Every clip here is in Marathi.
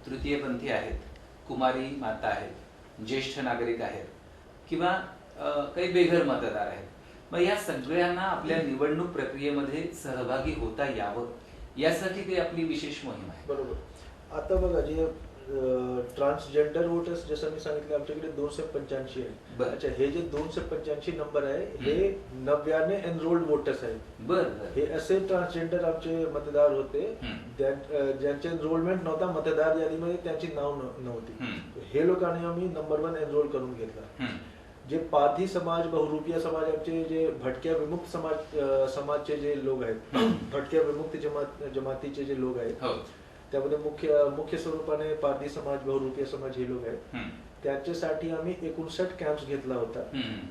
तृतीयपंथी आहेत, कुमारी माता आहेत, ज्येष्ठ नागरिक आहेत किंवा काही बेघर मतदार आहेत. मग या सगळ्यांना आपल्या निवडणूक प्रक्रियेमध्ये सहभागी होता यावं यासाठी काही आपली विशेष मोहीम आहे. बरोबर. आता बघा जे ट्रान्सजेंडर वोटर्स जसं मी सांगितलं आमच्याकडे 285 आहे. अच्छा, हे जे 285 नंबर आहे हे नव्याने एनरोल्ड वोटर्स आहेत. बरं. हे असे ट्रान्सजेंडर आमचे मतदार होते ज्यांचे एनरोलमेंट नव्हता मतदार यादीमध्ये, त्यांची नाव नव्हती. हे लोकांनी आम्ही नंबर 1 एनरोल करून घेतला. जे पारधी समाज, बहुरूपीय समाज, आमचे जे भटक्या विमुक्त समाजचे जे लोक आहेत, भटक्या विमुक्त जमातीचे जे लोक आहेत, त्यामध्ये मुख्य स्वरूपाने पारधी समाज, बहुरूपीय समाज हे लोक आहेत. त्याच्यासाठी आम्ही 59 कॅम्प्स घेतला होता.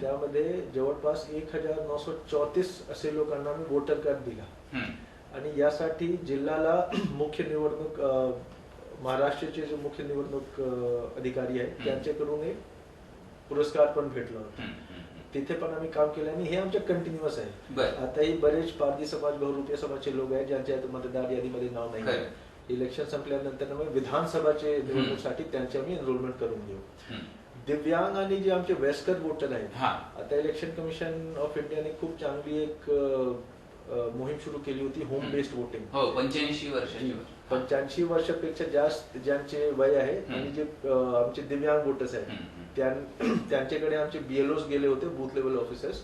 त्यामध्ये जवळपास 1934 असे लोकांना आम्ही वोटर कार्ड दिला. आणि यासाठी जिल्ह्याला मुख्य निवडणूक महाराष्ट्राचे जे मुख्य निवडणूक अधिकारी आहेत त्यांच्याकडून एक पुरस्कार पण भेटला होता. तिथे पण आम्ही काम केलं आणि हे आमच्या कंटिन्युअस आहे. आताही बरेच पारधी समाज, बहुरूपीय समाजचे लोक आहेत ज्यांच्या मतदार यादीमध्ये नाव नाही. इलेक्शन संपल्यानंतर विधानसभाचे निवडणुकीसाठी त्यांचे आम्ही एनरोलमेंट करून घेऊ. दिव्यांग आणि जे आमचे वयस्कर वोटर आहेत, आता इलेक्शन कमिशन ऑफ इंडियाने खूप चांगली एक मोहीम सुरू केली होती, होम बेस्ड वोटिंग. 85 वर्षापेक्षा जास्त ज्यांचे वय आहे आणि जे आमचे दिव्यांग वोटर्स आहेत त्यांच्याकडे आमचे BLOs गेले होते, बूथ लेवल ऑफिसर्स,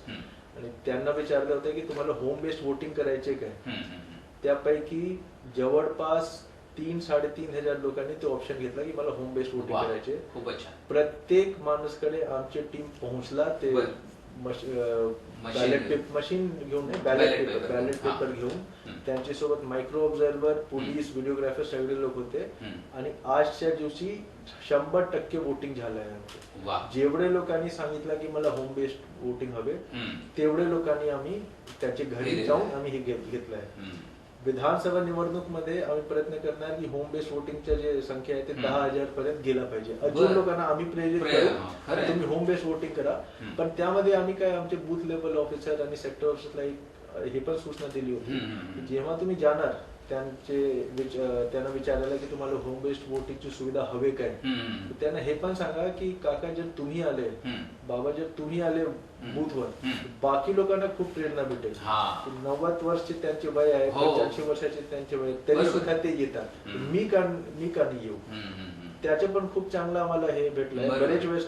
आणि त्यांना विचारलं होतं की तुम्हाला होम बेस्ड वोटिंग करायचे काय. त्यापैकी जवळपास 3-3.5 हजार लोकांनी तो ऑप्शन घेतला की मला होम बेस्ड वोटिंग करायचे. प्रत्येक माणूसकडे आमची टीम पोहोचला. ते मशीन घेऊन, बॅलेट पेपर घेऊन, त्यांच्यासोबत मायक्रो ऑब्झर्वर, पोलीस, व्हिडिओग्राफर सगळे लोक होते. आणि आजच्या दिवशी 100% वोटिंग झालं आहे. जेवढे लोकांनी सांगितलं की मला होम बेस्ड वोटिंग हवे, तेवढे लोकांनी आम्ही त्यांच्या घरी जाऊन आम्ही हे घेतलं आहे. विधानसभा निवडणूक मध्ये आम्ही प्रयत्न करणार की होम बेस्ड वोटिंगच्या जे संख्या आहे ते 10,000 पर्यंत गेला पाहिजे. अजून लोकांना आम्ही प्रेरित करू तुम्ही होम बेस्ड वोटिंग करा. पण त्यामध्ये आम्ही काय आमचे बूथ लेवल ऑफिसर आणि सेक्टर ऑफिसरला हे पण सूचना दिली होती की जेव्हा तुम्ही जाणार त्यांना विचारायला की तुम्हाला होम बेस्ड वोटिंगची सुविधा हवे काय, त्यांना हे पण सांगा की काका जर तुम्ही आले, बाबा जर तुम्ही आले बूथवर, बाकी लोकांना खूप प्रेरणा भेटेल. 90 वर्षचे त्यांचे वय आहे, 85 वर्षाचे त्यांचे वय, तरी सुद्धा ते येतात. मी का नाही येऊ. त्याचे पण खूप चांगलं आम्हाला हे भेटलंय. बरेच वेळेस